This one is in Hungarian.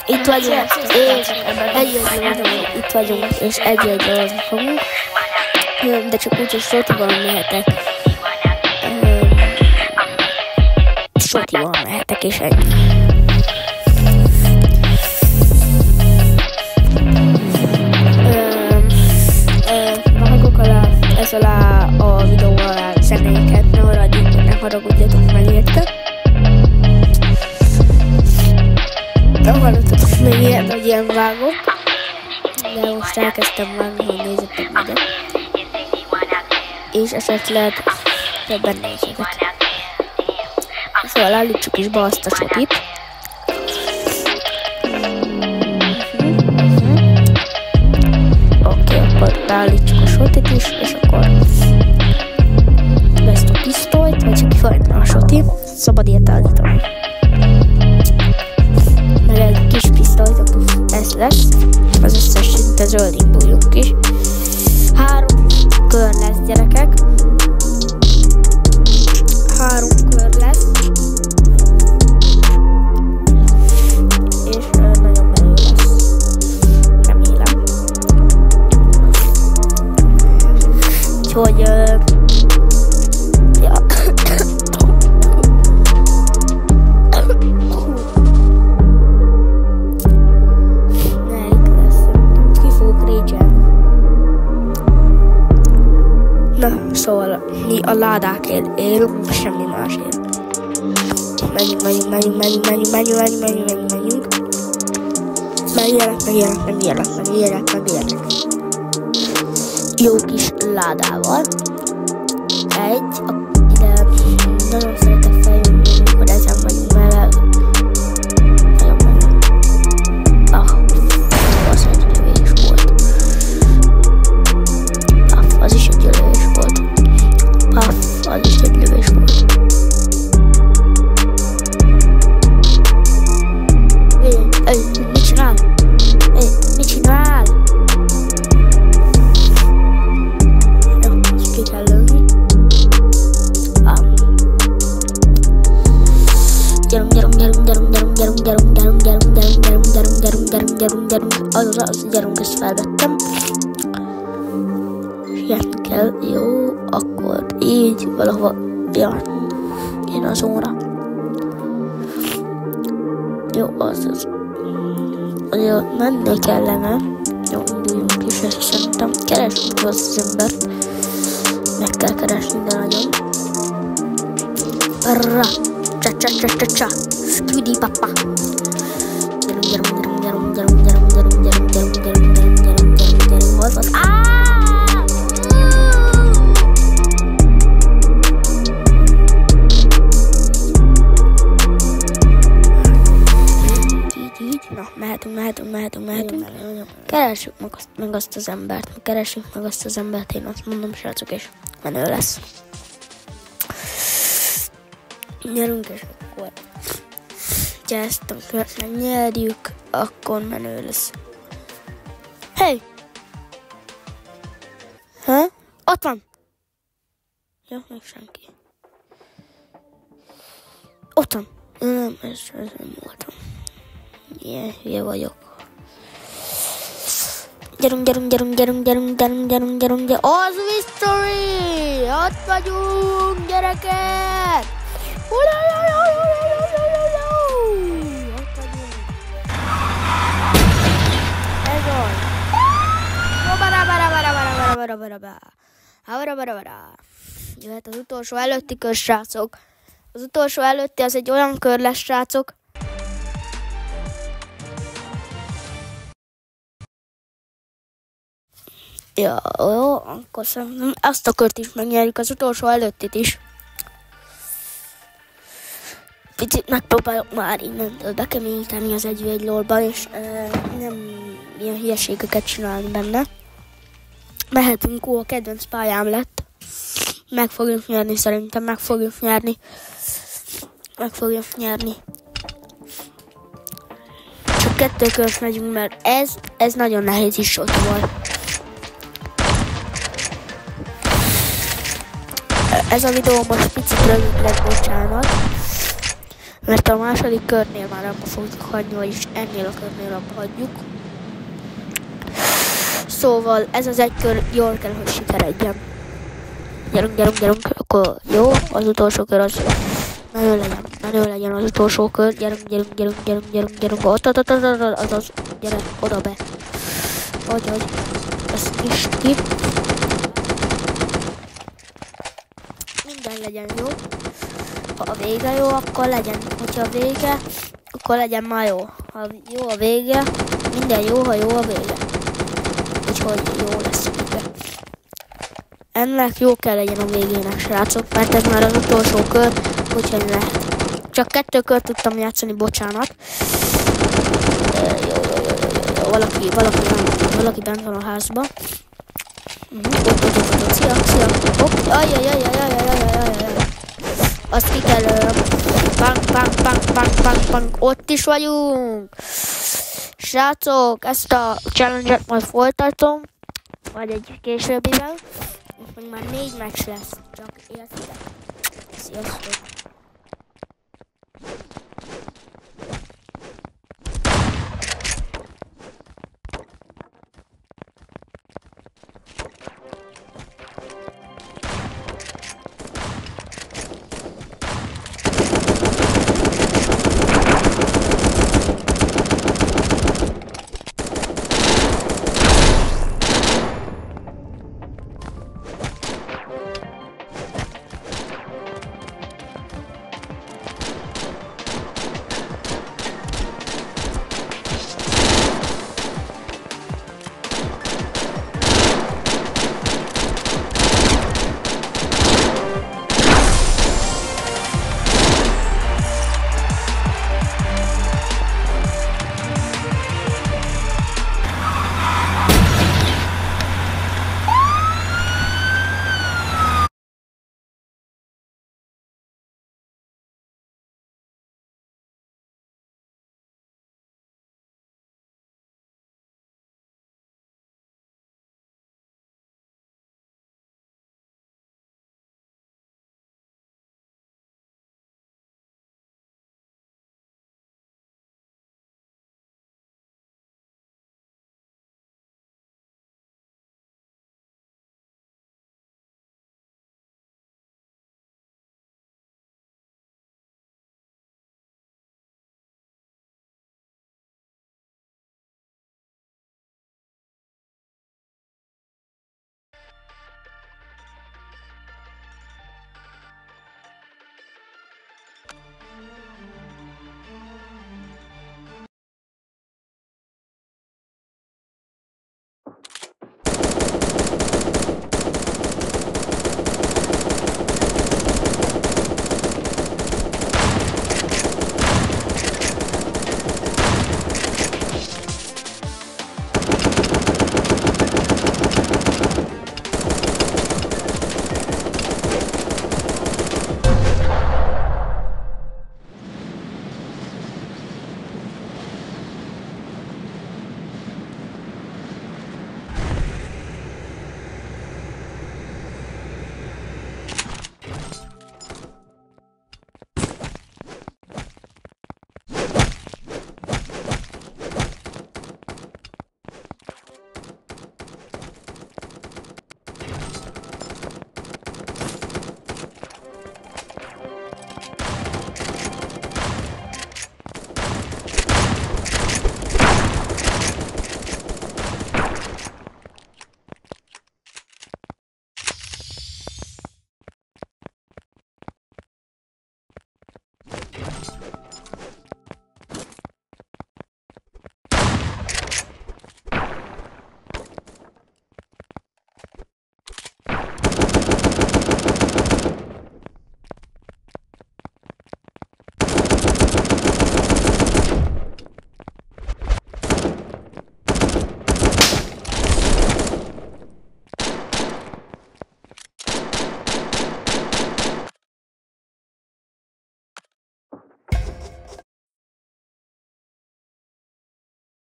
Itt vagyunk, és itt vagyunk, és egy-egy fogunk. De csak úgy, hogy Sotival mehetek. Sotival mehetek, és ennyi. Vágok alá, ez alá a videó alá zenéket, ne maradjunk, ne haragudjatok meg érte. Nem hallottatok még ilyet, hogy ilyen vágok. De most elkezdtem vágni, hogy nézzetek ide. És esetleg többen nézzetek. Szóval állítsuk is be azt a Sotit. Oké, akkor beállítsuk a Sotit is, és akkor ezt a pisztolyt, vagy csak kifajtna a Soti. Szabad ilyet állítani. Meg egy kis pisztolyt, akkor ez lesz. Az összes szinte zöld, induljunk is. 3 kör lesz, gyerekek. 3 kör lesz. És nagyon menő lesz. Remélem. Úgyhogy ja. Szóval mi a ládákért élünk, semmi másért. Menjünk. Megélek. Jó kis ládával. Ide nagyon szeretek feljönni, amikor ezen vagyunk mellett. Nagyon menő. Az egy lövés volt. Az is egy lövés volt. Az is egy lövés volt. Mit csinál? Mit csinál? Jó, azt ki kell lőni. Gyerünk, ezt felvettem. Sietni kell, jó, akkor így valahol, ja, én az óra. Jó, az. Azért menni kellene. Jó, induljunk is, ezt szerintem. Keresünk az embert. Meg kell keresni, de nagyon. Rá, csa, skudi papa. Gyerünk. Hol van? Mehetünk. Keressük meg azt az embert. Én azt mondom, srácok, és menő lesz. Gyerünk, és akkor ha ezt a kört megnyerjük, akkor menő lesz. Hey! Ott van! Jó, meg senki. Ott van! Nem, ez nem voltam. Ilyen hülye vagyok. Gyerünk. Az Mystery! Ott vagyunk, gyerekek! Ott vagyunk. Ez az. Jöhet az utolsó előtti kör, srácok. Az utolsó előtti az egy olyan kör lesz, srácok. Ja, jó, akkor szerintem ezt a kört is megnyerjük, az utolsó előttit is. Picit megpróbálok már innentől bekeményíteni az 1v1 LOL-ban, és nem ilyen hülyeségeket csinálni benne. Mehetünk, a kedvenc pályám lett. Meg fogjuk nyerni, szerintem meg fogjuk nyerni. Csak 2 kört megyünk, mert ez nagyon nehéz is Sotival. Ez a videó most picit rövid lett, bocsánat. Mert a második körnél már abba fogjuk hagyni, vagyis ennél a körnél abba hagyjuk. Szóval ez az egy kör jól kell, hogy sikeredjen. Gyerünk, akkor jó, az utolsó kör az menő legyen az utolsó kör. Gyerünk, ott, azaz, gyere, oda be. Hogy, ezt is ki. Minden legyen jó. Ha a vége jó, akkor legyen. Hogyha a vége, akkor legyen már jó. Ha jó a vége, minden jó, ha jó a vége. Úgyhogy jó lesz a vége. Ennek jó kell legyen a végének, srácok, mert ez már az utolsó kör, úgyhogy lehet. Csak 2 kört tudtam játszani, bocsánat. Jó. Valaki bent van a házba. Szia. Hopp, ajjajajajajajajajajajaj. Azt ki kell, bang, ott is vagyunk. Srácok, ezt a challenge-et majd folytatom, vagy egy későbbivel. Most már 4 meccs lesz, csak értitek. Sziasztok.